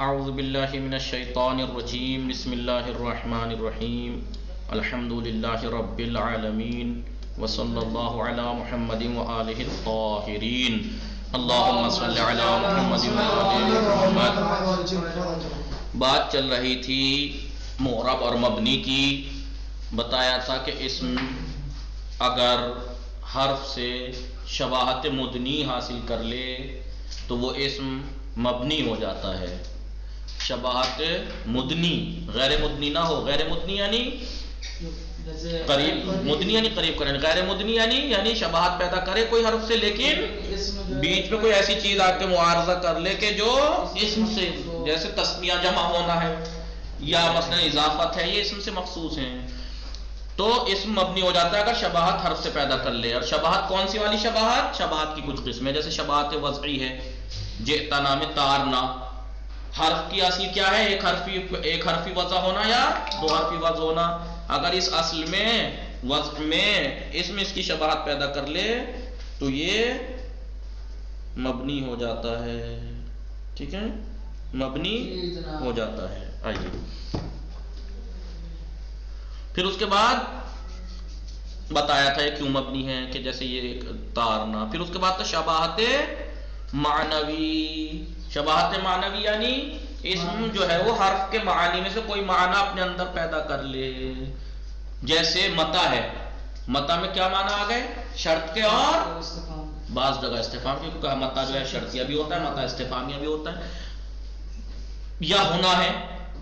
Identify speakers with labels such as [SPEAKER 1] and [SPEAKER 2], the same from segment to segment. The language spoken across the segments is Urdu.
[SPEAKER 1] اعوذ باللہ من الشیطان الرجیم بسم اللہ الرحمن الرحیم الحمد للہ رب العالمین وصلی اللہ علی محمد وآلہ الطاہرین اللہم صلی علی محمد وآلہ محمد۔ بات چل رہی تھی معرب اور مبنی کی۔ بتایا تھا کہ اسم اگر حرف سے شباہت مدنی حاصل کر لے تو وہ اسم مبنی ہو جاتا ہے۔ شباہت مدنی، غیر مدنی نہ ہو۔ غیر مدنی یعنی قریب، مدنی یعنی قریب کریں، غیر مدنی یعنی شباہت پیدا کرے کوئی حرف سے لیکن بیچ میں کوئی ایسی چیز آ کے معارضہ کر لے کہ جو اسم سے، جیسے تسنیہ جمع ہونا ہے یا مثلا اضافت ہے، یہ اسم سے مخصوص ہیں، تو اسم مبنی ہو جاتا ہے اگر شباہت حرف سے پیدا کر لے۔ اور شباہت کون سی والی شباہت؟ شباہت کی کچھ قسمیں، جیسے شباہت وضعی ہے، جئتنا میں تارنا، حرف کی اصل کیا ہے؟ ایک حرفی وضع ہونا یا دو حرفی وضع ہونا۔ اگر اس اصل میں وضع میں اسم اس کی شباہت پیدا کر لے تو یہ مبنی ہو جاتا ہے۔ ٹھیک ہے، مبنی ہو جاتا ہے۔ آئیے پھر اس کے بعد بتایا تھا یہ کیوں مبنی ہے، کہ جیسے یہ تارنا۔ پھر اس کے بعد تو شباہت معنوی۔ شباہت معنوی یعنی اسم جو ہے وہ حرف کے معانی میں سے کوئی معنی اپنے اندر پیدا کر لے۔ جیسے متا ہے، متا میں کیا معنی آ گئے؟ شرط کے اور بعض جگہ استفہام کے، کیونکہ متا جو ہے شرطیہ بھی ہوتا ہے، متا استفہامیہ بھی ہوتا ہے۔ یا ہونا ہے،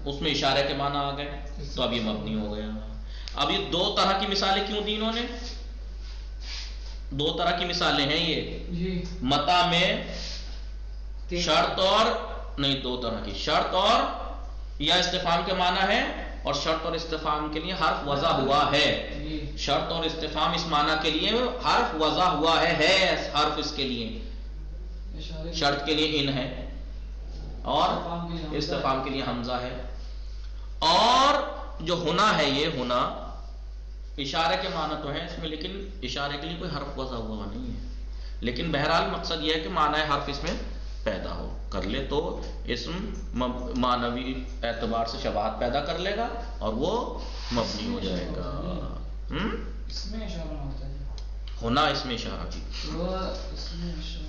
[SPEAKER 1] اس میں اشارے کے معنی آ گئے تو اب یہ مبنی ہو گیا۔ اب یہ دو طرح کی مثالیں کیوں دی انہوں نے؟ دو طرح کی مثالیں ہیں یہ متا میں، شرط اور نہیں، دو طرح کی، شرط اور یا استفہام کے معنی ہے، اور شرط اور استفہام کے لیے حرف وضع ہوا ہے۔ شرط اور استفہام اس معنی کے لیے حرف وضع ہوا ہے حرف اس کے لیے، شرط کے لیے ان ہے اور استفہام کے لیے حمزہ ہے۔ اور جو ہونا ہے، یہ ہونا اشارے کے معنی تو ہے اس میں، لیکن اشارے کے لیے کوئی حرف وضع ہوا نہیں ہے، لیکن بہرحال مقصد یہ ہے کہ معنی حرف اس میں پیدا ہو کر لے تو اسم معنوی اعتبار سے شباہت پیدا کر لے گا اور وہ مبنی ہو جائے گا۔ ہونا اس میں اشارہ کی،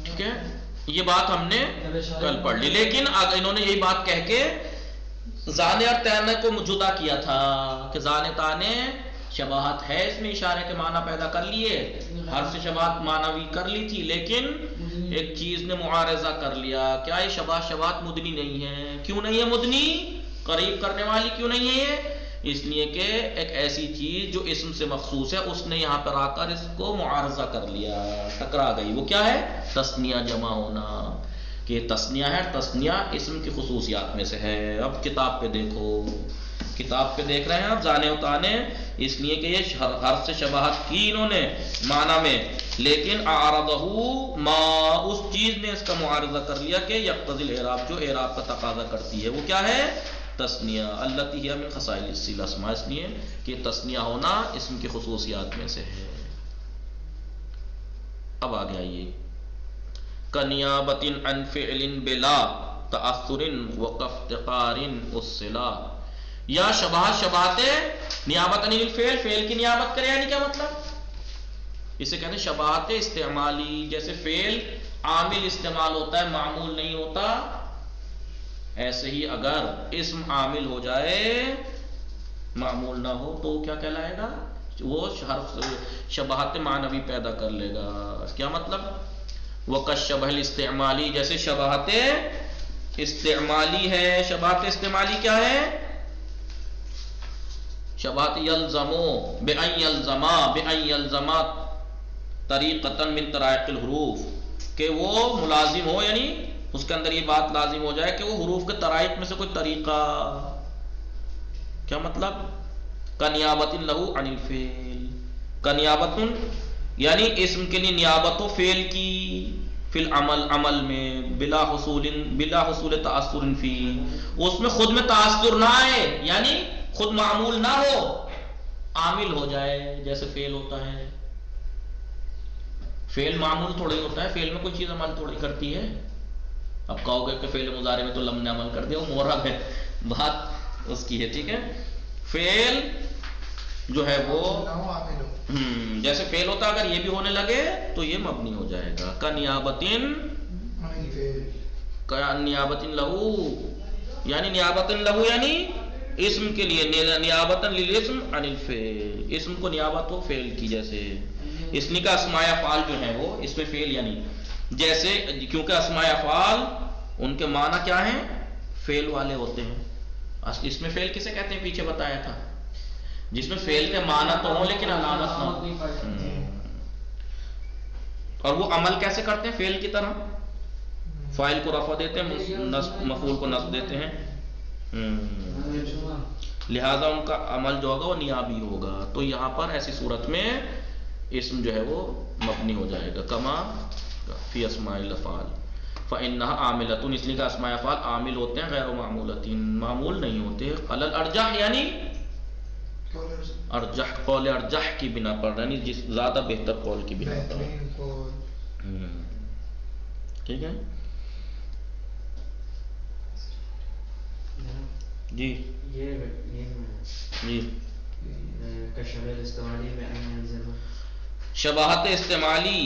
[SPEAKER 1] ٹھیک ہے، یہ بات ہم نے کل پڑھ لی۔ لیکن انہوں نے یہی بات کہہ کے زانے اور تانے کو جدا کیا تھا کہ زانے تانے شباہت ہے اس میں، اشارے کے معنی پیدا کر لیے، حرف سے شباہت معنوی کر لی تھی، لیکن ایک چیز نے معارضہ کر لیا۔ کیا یہ شباہت مدنی نہیں ہے؟ کیوں نہیں ہے مدنی؟ قریب کرنے والی کیوں نہیں ہے یہ؟ اس لیے کہ ایک ایسی چیز جو اسم سے مخصوص ہے اس نے یہاں پر آ کر اس کو معارضہ کر لیا، ٹکرا گئی۔ وہ کیا ہے؟ تثنیہ جمع ہونا، کہ تثنیہ ہے، تثنیہ اسم کی خصوصیات میں سے ہے۔ اب کتاب پہ دیکھو، کتاب پہ دیکھ رہے ہیں آپ زانے و تانے، اس لیے کہ یہ حرف سے شباہت کی انہوں نے معنی میں، لیکن اعرضہ ما، اس چیز نے اس کا معارضہ کر لیا کہ یقتضی الاعراب، جو اعراب کا تقاضا کرتی ہے، وہ کیا ہے؟ تثنیہ، التی ہی من خصائص الاسماء، اس لیے کہ تثنیہ ہونا اسم کی خصوصیات میں سے ہے۔ اب آگے آئیے، کنیابۃ عن فعل بلا تأثر وقفتقار الصلا، یا شباہت نیابت عن الفعل، فعل کی نیابت کرے، یعنی کیا مطلب؟ اسے کہتے ہیں شباہت استعمالی۔ جیسے فعل عامل استعمال ہوتا ہے، معمول نہیں ہوتا، ایسے ہی اگر اسم عامل ہو جائے معمول نہ ہو تو کیا کہلائے گا؟ وہ حرف شباہت معنوی پیدا کر لے گا۔ کیا مطلب؟ وَكَالشَّبْهِ الاستعمالی، جیسے شباہت استعمالی ہے۔ شباہت استعمالی کیا ہے؟ شباہت یلزمو بأن یلزما طریقۃ من طرائق الحروف، کہ وہ ملازم ہو، یعنی اس کے اندر یہ بات لازم ہو جائے کہ وہ حروف کے طرائق میں سے کوئی طریقہ۔ کیا مطلب؟ کنیابۃ لہ عن الفعل، کنیابۃ یعنی اسم کے لیے نیابت و فعل کی، فی العمل، عمل میں، بلا حصول تأثر فی، اس میں خود میں تاثر نہ آئے، یعنی خود معمول نہ ہو، عامل ہو جائے۔ جیسے فعل ہوتا ہے، فعل معمول تھوڑی ہوتا ہے، فعل میں کوئی چیز عمل تھوڑی کرتی ہے، اب کہو گے کہ فعل مضارع میں تو لم نے عمل کر دیا، وہ مورب ہے، بات اس کی ہے، ٹھیک ہے. فعل جو ہے وہ جیسے فعل ہوتا اگر یہ بھی ہونے لگے تو یہ مبنی ہو جائے گا. نیابتن لہو، یعنی نیابتن لہو یعنی اسم کے لیے، نیابتن للاسم عن الفعل، اسم کو نیابت ہو فعل کی. جیسے اسم کا اسماء افعال جو ہیں وہ اس میں فعل یعنی جیسے، کیونکہ اسماء افعال ان کے معنی کیا ہیں؟ فعل والے ہوتے ہیں. اس میں فعل کسے کہتے ہیں پیچھے بتایا تھا، جس میں فعل کے معنی تو ہوں لیکن علامت نہ ہو. اور وہ عمل کیسے کرتے ہیں؟ فعل کی طرح، فاعل کو رفع دیتے ہیں، مفعول کو نصب دیتے ہیں. لہذا ان کا عمل جو ہوگا وہ نیابی ہوگا. تو یہاں پر ایسی صورت میں اسم جو ہے وہ مبنی ہو جائے گا. کما فی اسماء الافعال فانها عاملۃ، اس لیے کہ اسماء افعال عامل ہوتے ہیں، غیر معمولۃ، معمول نہیں ہوتے. علی الارجح یعنی ارجح، قول ارجح کی بنا پر، یعنی جس زیادہ بہتر قول کی بنا پر. ٹھیک ہے جی جی. شباہت استعمالی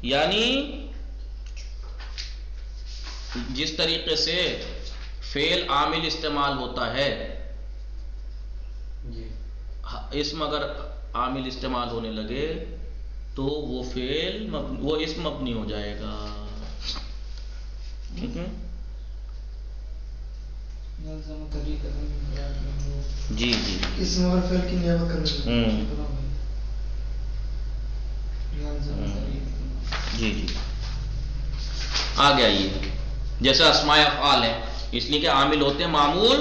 [SPEAKER 1] یعنی جس طریقے سے فعل عامل استعمال ہوتا ہے، اسم اگر عامل استعمال ہونے لگے تو وہ فعل وہ اسم مبنی ہو جائے گا. ٹھیک ہے جی جی. اسم اور فعل کی نیابت کرنے جی جی آ گیا. یہ جیسے اسماء افعال ہیں، اس لیے کہ عامل ہوتے ہیں، معمول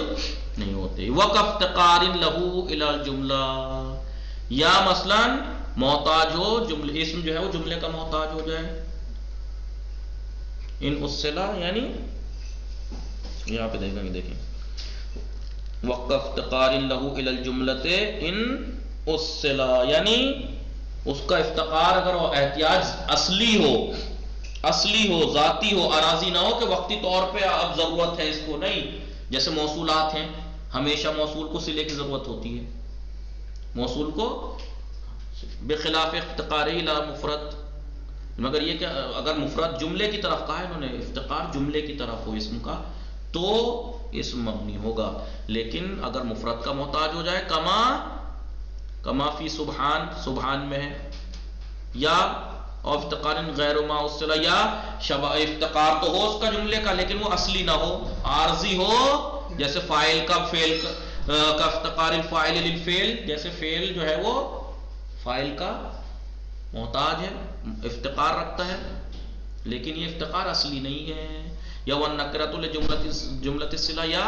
[SPEAKER 1] نہیں ہوتے. وقف افتقار لہو الی الجملہ، یا مثلا محتاج ہو جملے، اسم جو ہے وہ جملے کا محتاج ہو جائے. ان اصلا یعنی یہاں پہ دیکھیں گے، دیکھیں وقف افتقار لہو الی الجملۃ ان اصلا، یعنی اس کا افتقار اگر احتیاج اصلی ہو، ذاتی ہو، عارضی نہ ہو کہ وقتی طور پہ اب ضرورت ہے اس کو، نہیں. جیسے موصولات ہیں، ہمیشہ موصول کو صلے کی ضرورت ہوتی ہے، موصول کو بخلاف افتقار الی مفرد. مگر یہ کہ اگر مفرد جملے کی طرف کہا ہے انہوں نے، افتقار جملے کی طرف ہو اسم کا تو اسم مبنی ہوگا. لیکن اگر مفرد کا محتاج ہو جائے، کما فی سبحان میں ہے، یا اور افتقار غیر ما اصلا، یا افتقار تو ہو اس کا جملے کا لیکن وہ اصلی نہ ہو، عارضی ہو. جیسے فاعل کا افتقار الفاعل للفعل، جیسے فعل جو ہے وہ فاعل کا محتاج ہے، افتقار رکھتا ہے لیکن یہ افتقار اصلی نہیں ہے. یا والنکرۃ لجملۃ الصلہ، یا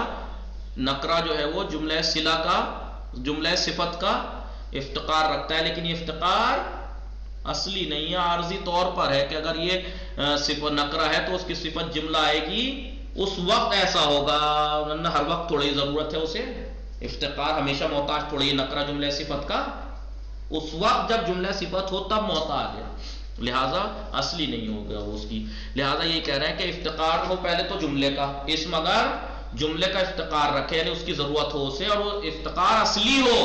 [SPEAKER 1] نکرہ جو ہے وہ جملہ صفت کا افتقار رکھتا ہے لیکن یہ افتقار اصلی نہیں ہے، عارضی طور پر ہے کہ اگر یہ صفت نکرہ ہے تو اس کی صفت جملہ آئے گی اس وقت ایسا ہوگا، ورنہ ہر وقت تھوڑی ضرورت ہے اسے. افتقار ہمیشہ محتاج تھوڑی، نکرہ جملہ صفت کا اس وقت جب جملہ صفت ہو تب محتاج ہے، لہذا اصلی نہیں ہوگا اس کی. لہذا یہ کہہ رہے ہیں کہ افتقار ہو پہلے تو جملے کا، اسم اگر جملے کا افتقار رکھے یعنی اس کی ضرورت ہو اسے اور وہ افتقار اصلی ہو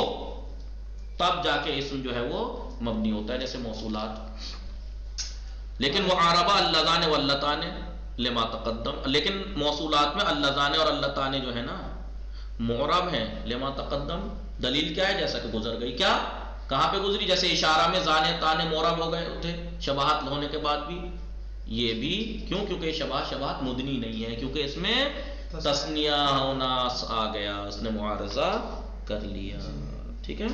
[SPEAKER 1] تب جا کے اسم جو ہے وہ مبنی ہوتا ہے، جیسے موصولات. لیکن معاربہ اللذان واللتان لما تقدم، لیکن موصولات میں اللذان اور اللتان جو ہے نا معرب ہیں لما تقدم. دلیل کیا ہے؟ جیسا کہ گزر گئی. کیا کہاں پہ گزری؟ جیسے اشارہ میں زانے تانے معرب ہو گئے تھے شباہت ہونے کے بعد بھی، یہ بھی کیوں؟ کیونکہ شباہت مدنی نہیں ہے، کیونکہ اس میں تثنیہ ہونا آ گیا، اس نے معارضہ کر لیا. ٹھیک ہے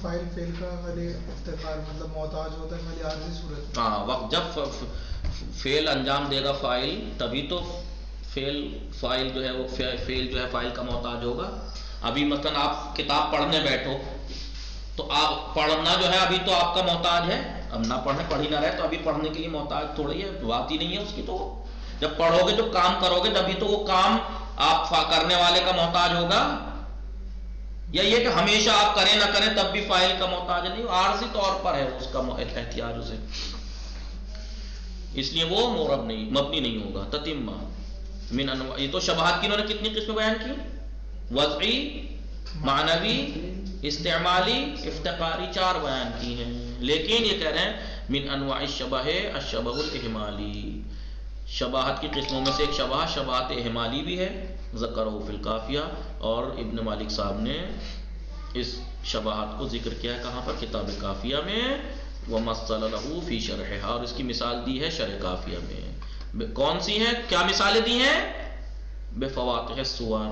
[SPEAKER 2] فاعل فعل کا خالی افتقار مطلب محتاج ہوتا ہے خالی عارضی صورت.
[SPEAKER 1] ہاں، وقت جب فعل انجام دے گا فاعل تبھی تو فاعل جو ہے وہ فعل جو ہے فاعل کا محتاج ہوگا. ابھی مثلا آپ کتاب پڑھنے بیٹھو تو آپ پڑھنا جو ہے ابھی تو آپ کا محتاج ہے، اب نہ پڑھی نہ رہے تو ابھی پڑھنے کے لیے محتاج تھوڑی ہے، بات ہی نہیں ہے اس کی. تو جب پڑھو گے، جب کام کرو گے تبھی تو وہ کام آپ کرنے والے کا محتاج ہوگا. یا یہ کہ ہمیشہ آپ کریں نہ کریں تب بھی فاعل کا محتاج نہیں، عارضی طور پر ہے اس کا احتیاج اسے. اس لیے وہ مورب نہیں، مبنی نہیں ہوگا. تتمہ من انواع. یہ تو شبہات کی انہوں نے کتنی قسمیں بیان کی؟ وضعی، معنوی، استعمالی، افتقاری، 4 بیان کی ہیں. لیکن یہ کہہ رہے ہیں من انواع الشبہ الشبہ الاحمالی، شباہت کی قسموں میں سے ایک شباہت احمالی بھی ہے. ذکرہ فی القافیہ، اور ابن مالک صاحب نے اس شباہت کو ذکر کیا ہے کہاں پر؟ کتاب کافیہ میں. وَمَثَّلَ لَهُ فِي شَرْحِهَا، اور اس کی مثال دی ہے شرح کافیہ میں. کون سی ہیں؟ کیا مثالیں دی ہیں؟ بفواطح السور،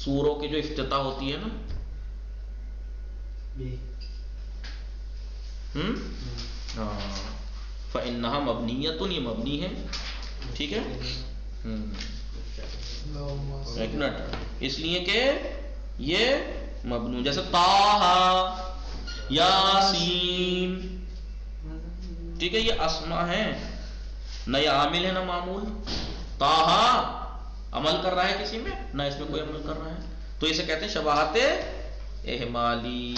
[SPEAKER 1] سوروں کی جو افتتاح ہوتی ہے نا. فَإِنَّهَا مَبْنِيَّةٌ، یہ مبنی ہے. ٹھیک ہے. ایک منٹ، اس لیے کہ یہ مبنی، جیسے طٰہٰ، یاسین. ٹھیک ہے، یہ اسما ہیں، نہ یہ عامل ہے نہ معمول. طٰہٰ عمل کر رہا ہے کسی میں، نہ اس میں کوئی عمل کر رہا ہے، تو اسے کہتے ہیں شباہت احمالی.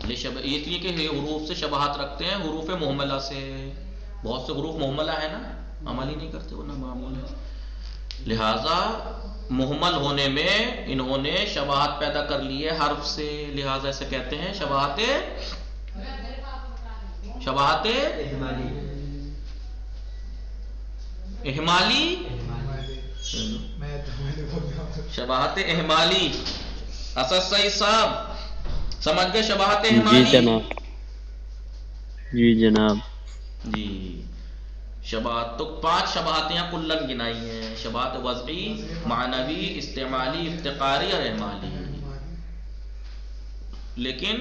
[SPEAKER 1] اس لیے کہ حروف سے شباہت رکھتے ہیں، حروف محملہ سے. بہت سے حروف محملہ ہے نا، عمل ہی نہیں کرتے، وہ نہ معمول ہے. لہذا محمل ہونے میں انہوں نے شباہت پیدا کر لی ہے حرف سے، لہذا اسے کہتے ہیں شباہت احمالی. شباہت احمالی. اسد سعید صاحب سمجھ گئے شباہت احمالی؟
[SPEAKER 3] جی جناب. جی جناب.
[SPEAKER 1] جی شباہت تو 5 شباہتیں یہاں کلن گنائی ہیں. شباہت وضعی، معنوی، استعمالی، افتقاری اور احمالی. لیکن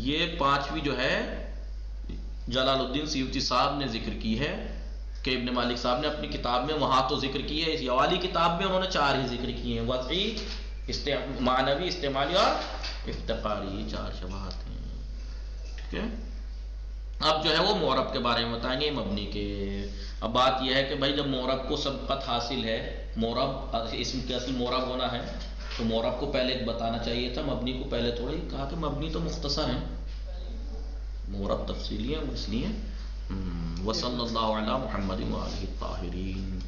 [SPEAKER 1] یہ 5ویں جو ہے جلال الدین سیوطی صاحب نے ذکر کی ہے کہ ابن مالک صاحب نے اپنی کتاب میں وہاں تو ذکر کی ہے، اس یہ والی کتاب میں انہوں نے 4 ہی ذکر کی ہیں. وضعی، معنوی، استعمالی اور افتقاری، 4 شباہت ہیں. ٹھیک ہے. اب جو ہے وہ معرب کے بارے میں بتائیں گے، مبنی کے. اب بات یہ ہے کہ بھائی جب معرب کو سبقت حاصل ہے، معرب اسم کے اصل معرب ہونا ہے، تو معرب کو پہلے بتانا چاہیے تھا، مبنی کو پہلے تھوڑا ہی کہا کہ مبنی تو مختصر ہے، معرب تفصیلی ہے، اس لیے. وصلی اللہ علی محمد وآلہ الطاہرین.